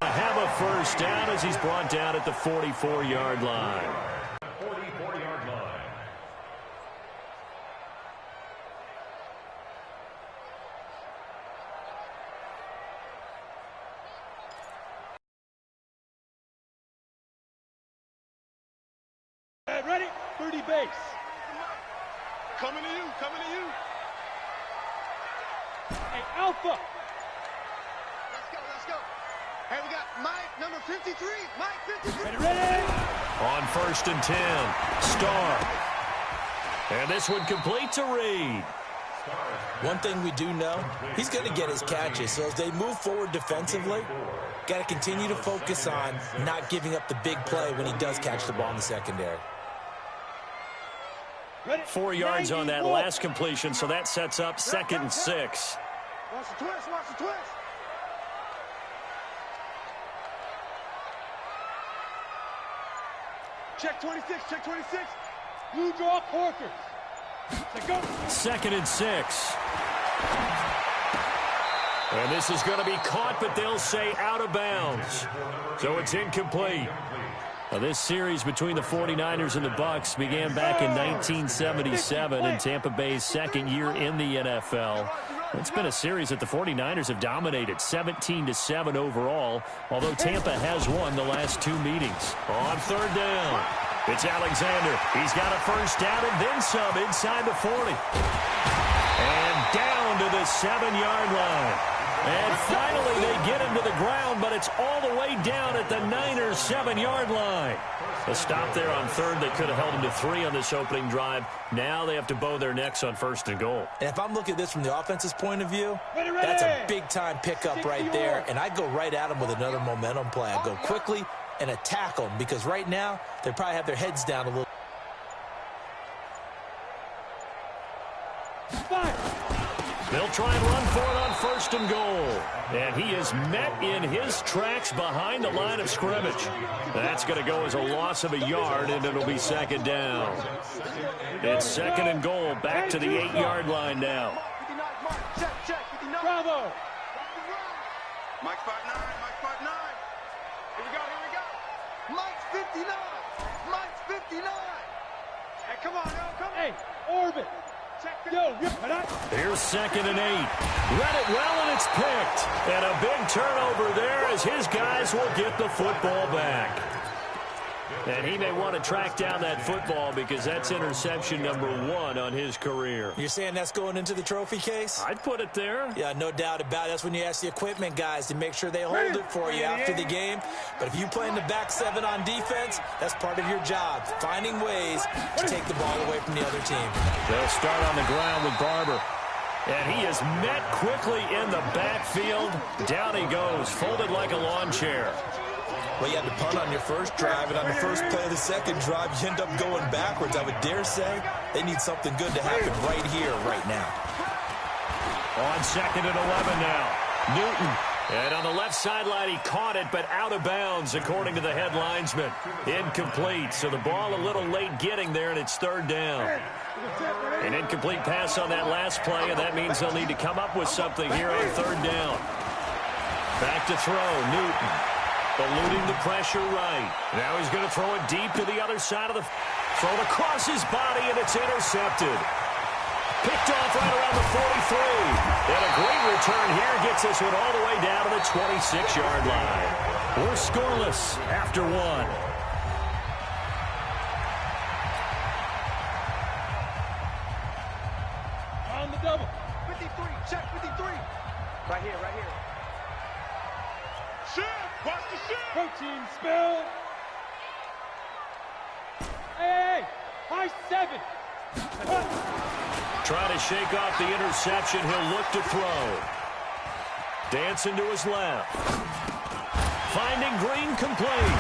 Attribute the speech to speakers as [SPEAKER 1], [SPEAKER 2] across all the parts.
[SPEAKER 1] Have a first down as he's brought down at the 44-yard line.
[SPEAKER 2] 44-yard line.
[SPEAKER 3] Ready? 30 base.
[SPEAKER 4] Coming to you, coming to you.
[SPEAKER 3] Hey, Alpha.
[SPEAKER 4] Let's go. Hey, we got Mike, number 53. Mike, 53.
[SPEAKER 3] Ready?
[SPEAKER 1] On 1st and 10, Starr. And this one complete to Reed.
[SPEAKER 5] One thing we do know, he's going to get his catches. So as they move forward defensively, got to continue to focus on not giving up the big play when he does catch the ball in the secondary.
[SPEAKER 1] 4 yards on that last completion, so that sets up 2nd and 6.
[SPEAKER 4] Watch the twist, watch the twist.
[SPEAKER 3] Check 26, check 26. Blue draw quarters. Go.
[SPEAKER 1] 2nd and 6. And this is going to be caught, but they'll say out of bounds. So it's incomplete. Now, this series between the 49ers and the Bucs began back in 1977 in Tampa Bay's 2nd year in the NFL. It's been a series that the 49ers have dominated, 17-7 overall, although Tampa has won the last 2 meetings. On 3rd down, it's Alexander. He's got a first down and then some inside the 40. And down to the 7-yard line. And finally they get him to the ground, but it's all the way down at the Niners' 7-yard line. A stop there on 3rd. They could have held him to 3 on this opening drive. Now they have to bow their necks on 1st and goal.
[SPEAKER 5] And if I'm looking at this from the offense's point of view, that's a big-time pickup right there. And I'd go right at him with another momentum play. I'd go quickly and attack them because right now they probably have their heads down a little.
[SPEAKER 1] They'll try and run for it on 1st and goal. And he is met in his tracks behind the line of scrimmage. That's going to go as a loss of a yard, and it'll be 2nd down. It's 2nd and goal, back to the 8-yard line now.
[SPEAKER 3] Bravo.
[SPEAKER 4] Mike 5'9", Mike 5'9". Here we go. Mike's 59. Mike's 59. Hey, come on, come on.
[SPEAKER 3] Hey, orbit. Yo,
[SPEAKER 1] here's 2nd and 8. Read it well, and it's picked. And a big turnover there as his guys will get the football back. And he may want to track down that football because that's interception number 1 on his career.
[SPEAKER 5] You're saying that's going into the trophy case?
[SPEAKER 1] I'd put it there.
[SPEAKER 5] Yeah, no doubt about it. That's when you ask the equipment guys to make sure they hold it for you after the game. But if you play in the back 7 on defense, that's part of your job, finding ways to take the ball away from the other team.
[SPEAKER 1] They'll start on the ground with Barber. And he is met quickly in the backfield. Down he goes, folded like a lawn chair.
[SPEAKER 5] Well, you had to punt on your first drive, and on the first play of the second drive, you end up going backwards. I would dare say they need something good to happen right here, right now.
[SPEAKER 1] On 2nd and 11 now, Newton. And on the left sideline, he caught it, but out of bounds, according to the head linesman. Incomplete, so the ball a little late getting there, and it's 3rd down. An incomplete pass on that last play, and that means they'll need to come up with something here on 3rd down. Back to throw, Newton. Eluding the pressure right. Now he's going to throw it deep to the other side of the... Thrown across his body, and it's intercepted. Picked off right around the 43. And a great return here gets this one all the way down to the 26-yard line. We're scoreless after 1.
[SPEAKER 3] On the double.
[SPEAKER 4] 53, check 53. Right here, right here. Shift, watch the shift.
[SPEAKER 3] Protein spill. Hey, high 7.
[SPEAKER 1] Trying to shake off the interception. He'll look to throw. Dancing to his left. Finding Green complete.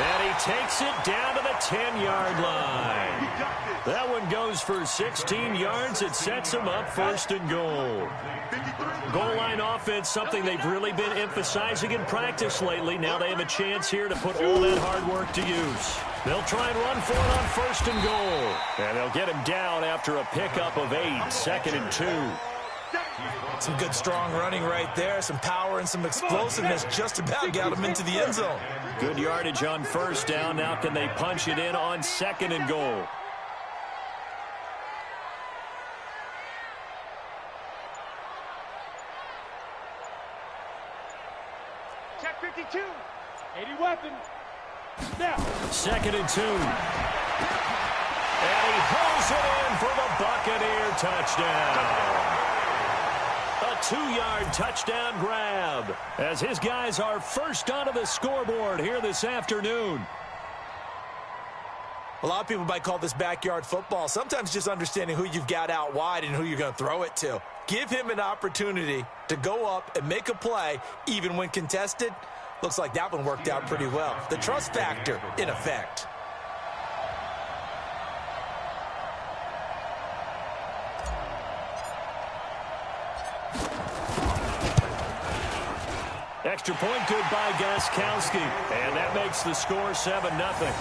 [SPEAKER 1] And he takes it down to the 10-yard line. That one goes for 16 yards. It sets him up 1st and goal. Goal line offense, something they've really been emphasizing in practice lately. Now they have a chance here to put all that hard work to use. They'll try and run for it on 1st and goal. And they'll get him down after a pickup of 8, 2nd and 2.
[SPEAKER 5] Some good, strong running right there. Some power and some explosiveness just about got him into the end zone.
[SPEAKER 1] Good yardage on first down. Now can they punch it in on second and goal?
[SPEAKER 3] Check 52. 80 weapon. Now.
[SPEAKER 1] Second and 2. And he hauls it in for the Buccaneer touchdown. A 2-yard touchdown grab as his guys are first onto the scoreboard here this afternoon.
[SPEAKER 5] A lot of people might call this backyard football. Sometimes just understanding who you've got out wide and who you're going to throw it to. Give him an opportunity to go up and make a play, even when contested. Looks like that one worked out pretty well. The trust factor in effect.
[SPEAKER 1] Extra point good by Gostkowski. And that makes the score 7-0.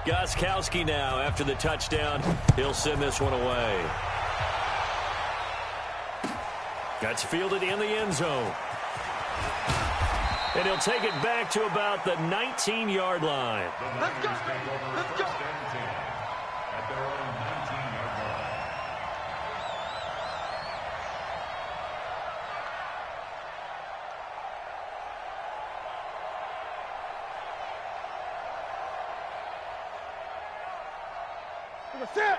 [SPEAKER 1] Gostkowski now after the touchdown. He'll send this one away. That's fielded in the end zone. And he'll take it back to about the 19-yard line.
[SPEAKER 4] Let's go. Let's go.
[SPEAKER 2] At their own 19-yard line.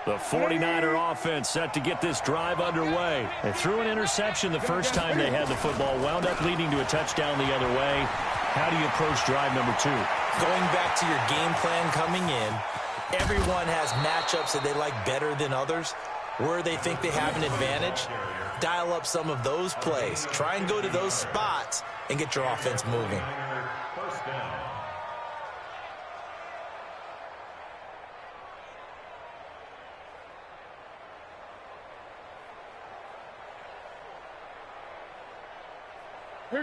[SPEAKER 1] The 49er offense set to get this drive underway. They threw an interception the first time they had the football, wound up leading to a touchdown the other way. How do you approach drive number 2?
[SPEAKER 5] Going back to your game plan coming in, everyone has matchups that they like better than others. Where they think they have an advantage, dial up some of those plays. Try and go to those spots and get your offense moving.
[SPEAKER 2] First down.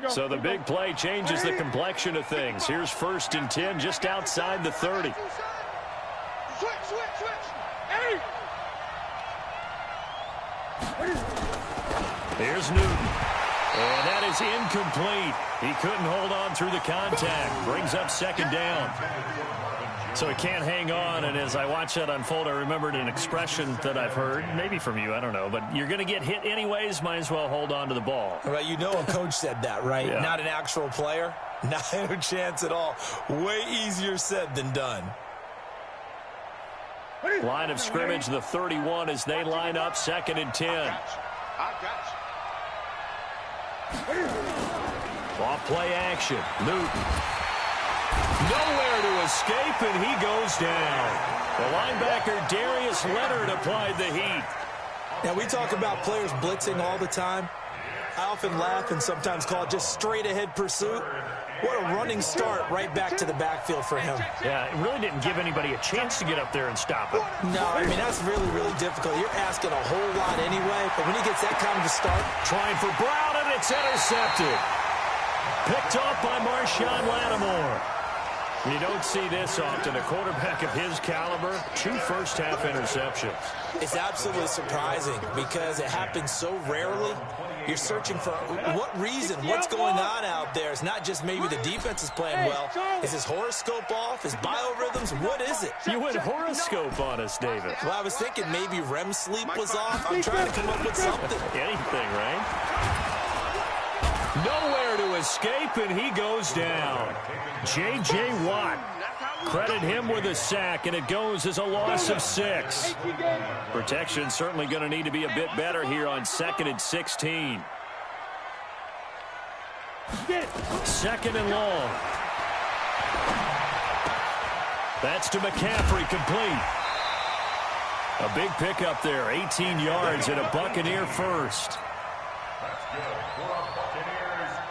[SPEAKER 1] So the big play changes the complexion of things. Here's 1st and 10 just outside the 30.
[SPEAKER 3] Switch. Hey!
[SPEAKER 1] Here's Newton. And that is incomplete. He couldn't hold on through the contact. Brings up 2nd down. So he can't hang on, and as I watch that unfold, I remembered an expression that I've heard, maybe from you, I don't know, but you're going to get hit anyways, might as well hold on to the ball.
[SPEAKER 5] Right, you know a coach said that, right?
[SPEAKER 1] Yeah.
[SPEAKER 5] Not an actual player. Not a chance at all. Way easier said than done.
[SPEAKER 1] Line of scrimmage, the 31 as they line up 2nd and 10.
[SPEAKER 4] I got you.
[SPEAKER 1] Off play action. Newton. Nowhere to escape, and he goes down. The linebacker, Darius Leonard, applied the heat.
[SPEAKER 5] Now, we talk about players blitzing all the time. I often laugh and sometimes call it just straight-ahead pursuit. What a running start right back to the backfield for him.
[SPEAKER 1] Yeah, it really didn't give anybody a chance to get up there and stop him.
[SPEAKER 5] No, I mean, that's really, really difficult. You're asking a whole lot anyway, but when he gets that kind of a start.
[SPEAKER 1] Trying for Brown, and it's intercepted. Picked off by Marshawn Lattimore. You don't see this often. A quarterback of his caliber, 2 first-half interceptions.
[SPEAKER 5] It's absolutely surprising because it happens so rarely. You're searching for what reason, what's going on out there. It's not just maybe the defense is playing well. Is his horoscope off? His biorhythms? What is it?
[SPEAKER 1] You went horoscope on us, David.
[SPEAKER 5] Well, I was thinking maybe REM sleep was off. I'm trying to come up with something.
[SPEAKER 1] Anything, right? Nowhere to escape, and he goes down. J.J. Watt. Credit him with a sack, and it goes as a loss of 6. Protection certainly going to need to be a bit better here on 2nd and 16. 2nd and long. That's to McCaffrey, complete. A big pickup there, 18 yards and a Buccaneer first.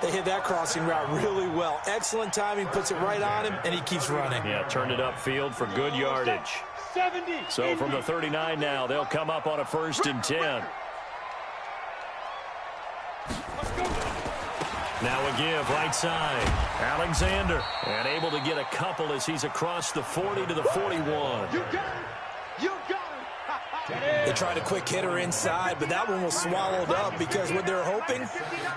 [SPEAKER 5] They hit that crossing route really well. Excellent timing, puts it right on him, and he keeps running.
[SPEAKER 1] Yeah, turned it upfield for good yardage.
[SPEAKER 3] 70.
[SPEAKER 1] So from the 39 now, they'll come up on a 1st and 10. Now a give, right side. Alexander, and able to get a couple as he's across the 40 to the 41.
[SPEAKER 3] You got it. You got it.
[SPEAKER 5] They tried a quick hitter inside, but that one was swallowed up because what they're hoping,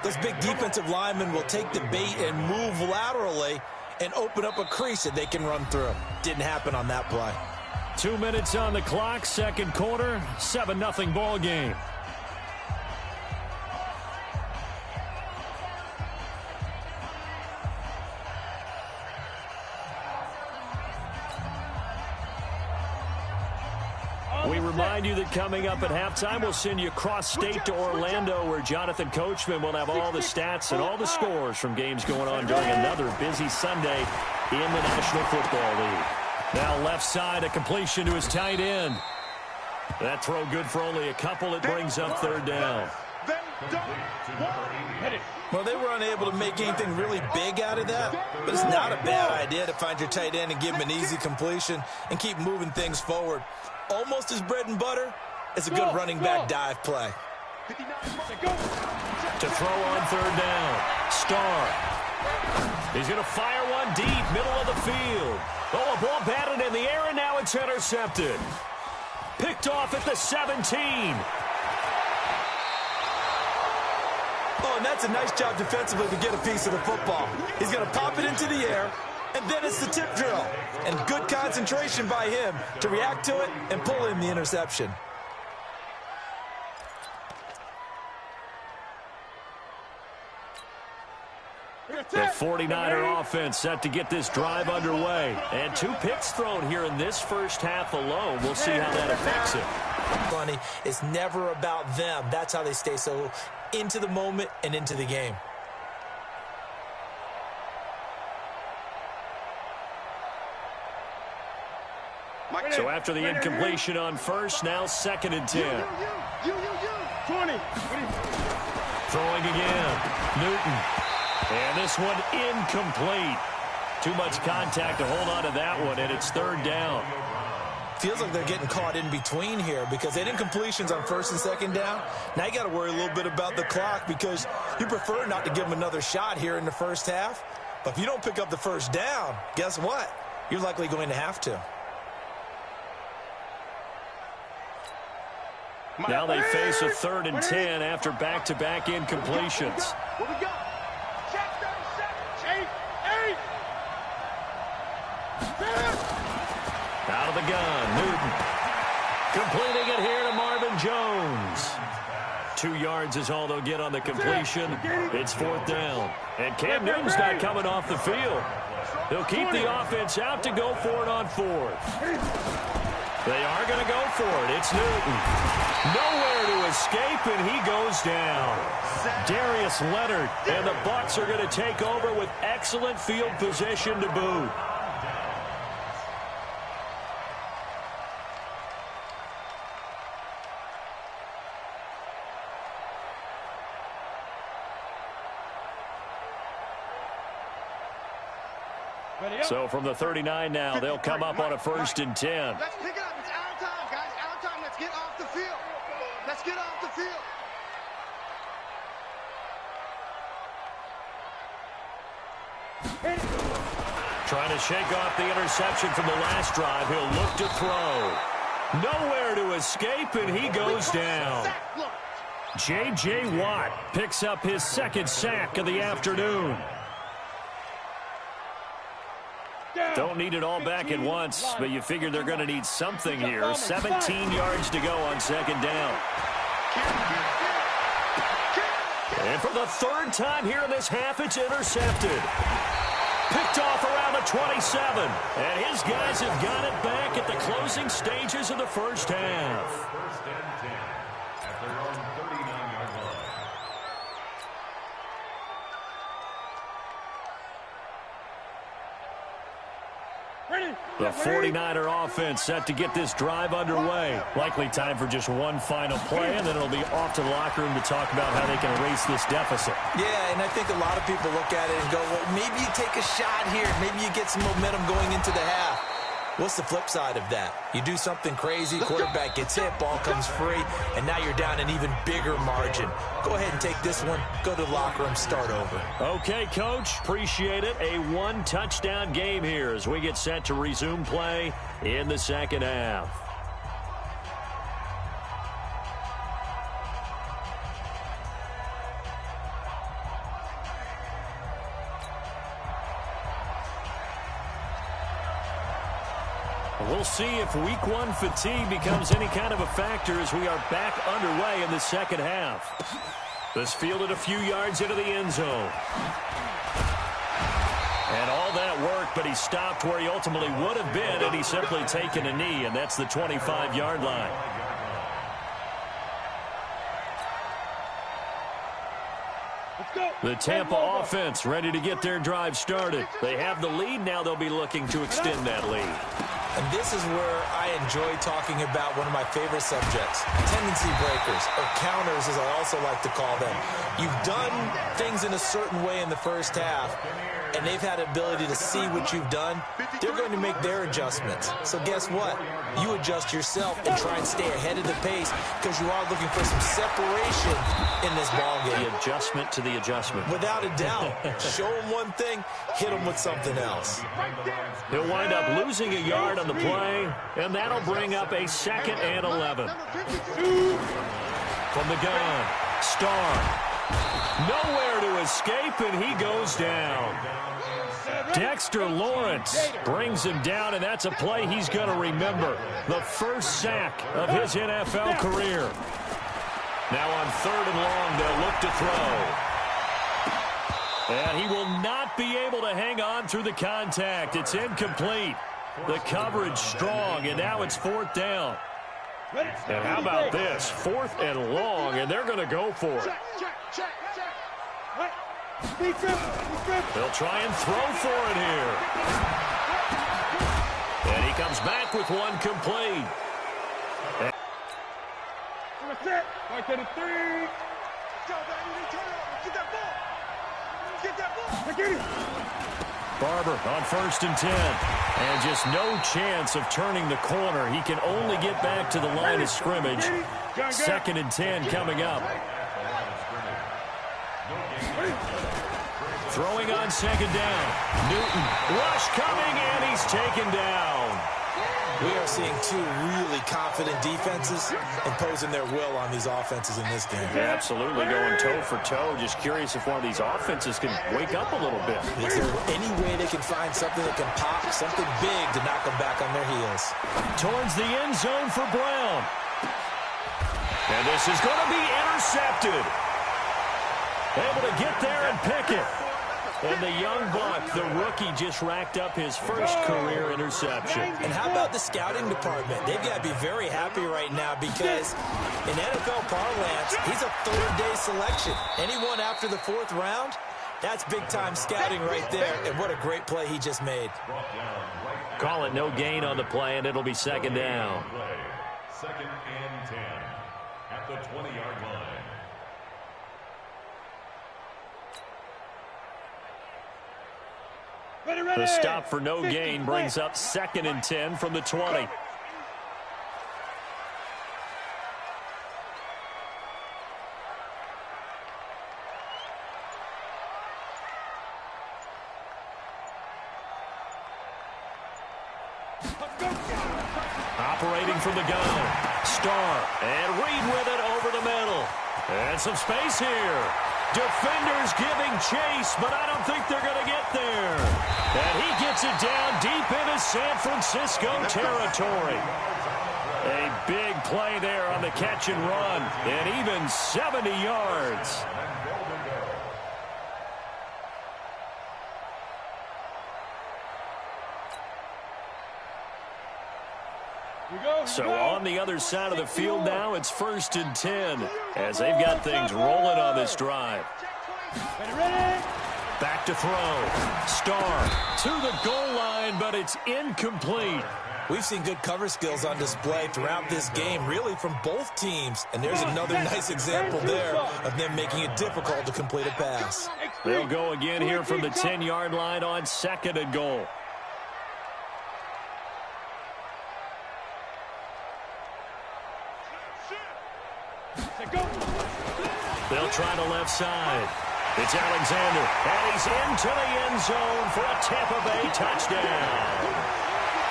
[SPEAKER 5] those big defensive linemen will take the bait and move laterally and open up a crease that they can run through. Didn't happen on that play.
[SPEAKER 1] 2 minutes on the clock, second quarter, 7-0 ball game. We remind you that coming up at halftime, we'll send you cross-state to Orlando, where Jonathan Coachman will have all the stats and all the scores from games going on during another busy Sunday in the National Football League. Now left side, a completion to his tight end. That throw good for only a couple. It brings up 3rd down.
[SPEAKER 5] Well, they were unable to make anything really big out of that, but it's not a bad idea to find your tight end and give him an easy completion and keep moving things forward. Almost his bread and butter is a good running back dive play.
[SPEAKER 1] To throw on 3rd down. Starr. He's going to fire one deep, middle of the field. Oh, a ball batted in the air, and now it's intercepted. Picked off at the 17.
[SPEAKER 5] Oh, and that's a nice job defensively to get a piece of the football. He's going to pop it into the air, and then it's the tip drill. And good concentration by him to react to it and pull in the interception.
[SPEAKER 1] The 49er offense set to get this drive underway. And 2 picks thrown here in this first half alone. We'll see how that affects it.
[SPEAKER 5] Funny, it's never about them. That's how they stay so into the moment and into the game.
[SPEAKER 1] So after the incompletion on first, now 2nd and 10.
[SPEAKER 3] 20.
[SPEAKER 1] Throwing again. Newton. And this one incomplete. Too much contact to hold on to that one, and it's 3rd down.
[SPEAKER 5] Feels like they're getting caught in between here because they had incompletions on 1st and 2nd down. Now you got to worry a little bit about the clock because you prefer not to give them another shot here in the first half. But if you don't pick up the 1st down, guess what? You're likely going to have to.
[SPEAKER 1] Now they face a 3rd and 10 after back-to-back incompletions.
[SPEAKER 3] What we got? Check those 7, 8, 8.
[SPEAKER 1] Out of the gun, Newton. Completing it here to Marvin Jones. 2 yards is all they'll get on the completion. It's 4th down. And Cam Newton's not coming off the field. They'll keep the offense out to go for it on 4th. They are going to go for it. It's Newton. Nowhere to escape, and he goes down. Darius Leonard, and the Bucs are going to take over with excellent field position to boot. So from the 39 now, they'll come up on a 1st and 10.
[SPEAKER 4] Let's pick it up. It's out of time, guys. Out of time. Let's get off the field. Let's get off the field.
[SPEAKER 1] Trying to shake off the interception from the last drive. He'll look to throw. Nowhere to escape, and he goes down. J.J. Watt picks up his 2nd sack of the afternoon. Don't need it all back at once, but you figure they're going to need something here. 17 yards to go on 2nd down. And for the 3rd time here in this half, it's intercepted. Picked off around the 27. And his guys have got it back at the closing stages of the first half.
[SPEAKER 2] 1st and 10 at their own 39-yard line.
[SPEAKER 3] Ready?
[SPEAKER 1] The 49er offense set to get this drive underway. Likely time for just one final play, and then it'll be off to the locker room to talk about how they can erase this deficit.
[SPEAKER 5] Yeah, and I think a lot of people look at it and go, well, maybe you take a shot here. Maybe you get some momentum going into the half. What's the flip side of that? You do something crazy, quarterback gets hit, ball comes free, and now you're down an even bigger margin. Go ahead and take this one, go to the locker room, start over.
[SPEAKER 1] Okay, Coach, appreciate it. A one-touchdown game here as we get set to resume play in the second half. We'll see if week one fatigue becomes any kind of a factor as we are back underway in the second half. This fielded a few yards into the end zone. And all that work, but he stopped where he ultimately would have been had he simply taken a knee, and that's the 25-yard line. The Tampa offense ready to get their drive started. They have the lead. Now they'll be looking to extend that lead.
[SPEAKER 5] And this is where I enjoy talking about one of my favorite subjects, tendency breakers, or counters as I also like to call them. You've done things in a certain way in the first half, and they've had ability to see what you've done. They're going to make their adjustments. So guess what? You adjust yourself and try and stay ahead of the pace because you are looking for some separation in this ballgame.
[SPEAKER 1] The adjustment to the adjustment.
[SPEAKER 5] Without a doubt. Show them one thing, hit them with something else.
[SPEAKER 1] He'll wind up losing a yard on the play, and that'll bring up a 2nd and 11. From the gun, Starr. Nowhere to escape, and he goes down. Dexter Lawrence brings him down, and that's a play he's going to remember. The first sack of his NFL career. Now on 3rd and long, they'll look to throw. And he will not be able to hang on through the contact. It's incomplete. The coverage strong, and now it's 4th down. And how about this? 4th and long, and they're going to go for it. They'll try and throw for it here. And he comes back with one complete.
[SPEAKER 3] That's it. Right to the 3. Get that ball. Get that ball. Get it.
[SPEAKER 1] Barber on 1st and 10. And just no chance of turning the corner. He can only get back to the line of scrimmage. 2nd and 10 coming up. Throwing on 2nd down. Newton. Rush coming, and he's taken down.
[SPEAKER 5] We are seeing two really confident defenses imposing their will on these offenses in this game.
[SPEAKER 1] Yeah, absolutely, going toe for toe. Just curious if one of these offenses can wake up a little bit.
[SPEAKER 5] Is there any way they can find something that can pop, something big to knock them back on their heels?
[SPEAKER 1] Towards the end zone for Brown. And this is going to be intercepted. Able to get there and pick it. And the young buck, the rookie, just racked up his first career interception.
[SPEAKER 5] And how about the scouting department? They've got to be very happy right now because in NFL parlance, he's a 3rd-day selection. Anyone after the 4th round, that's big-time scouting right there. And what a great play he just made.
[SPEAKER 1] Call it no gain on the play, and it'll be 2nd down.
[SPEAKER 2] 2nd and 10 at the 20-yard line.
[SPEAKER 1] The stop for no gain brings up 2nd and 10 from the 20. Operating from the gun. Starr and Reed with it over the middle. And some space here. Defenders giving chase, but I don't think they're going to get there. And he gets it down deep into San Francisco territory. A big play there on the catch and run, and even 70 yards. So on the other side of the field now, it's 1st and 10 as they've got things rolling on this drive. Back to throw. Starr to the goal line, but it's incomplete.
[SPEAKER 5] We've seen good cover skills on display throughout this game, really from both teams. And there's another nice example there of them making it difficult to complete a pass.
[SPEAKER 1] They'll go again here from the 10-yard line on 2nd and goal. They'll try the left side. It's Alexander, and he's into the end zone for a Tampa Bay touchdown.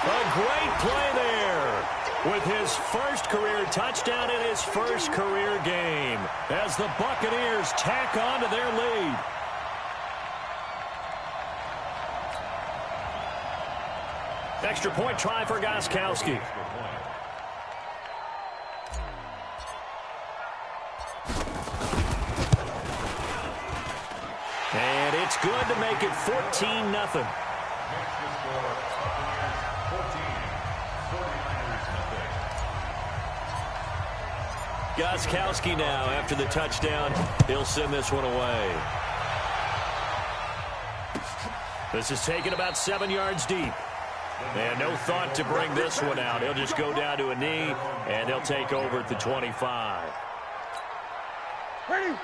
[SPEAKER 1] A great play there with his first career touchdown in his first career game as the Buccaneers tack on to their lead. Extra point try for Gostkowski. And it's good to make it 14-0. Gostkowski now after the touchdown. He'll send this one away. This is taken about 7 yards deep. And no thought to bring this one out. He'll just go down to a knee, and they'll take over at the 25.
[SPEAKER 3] Ready?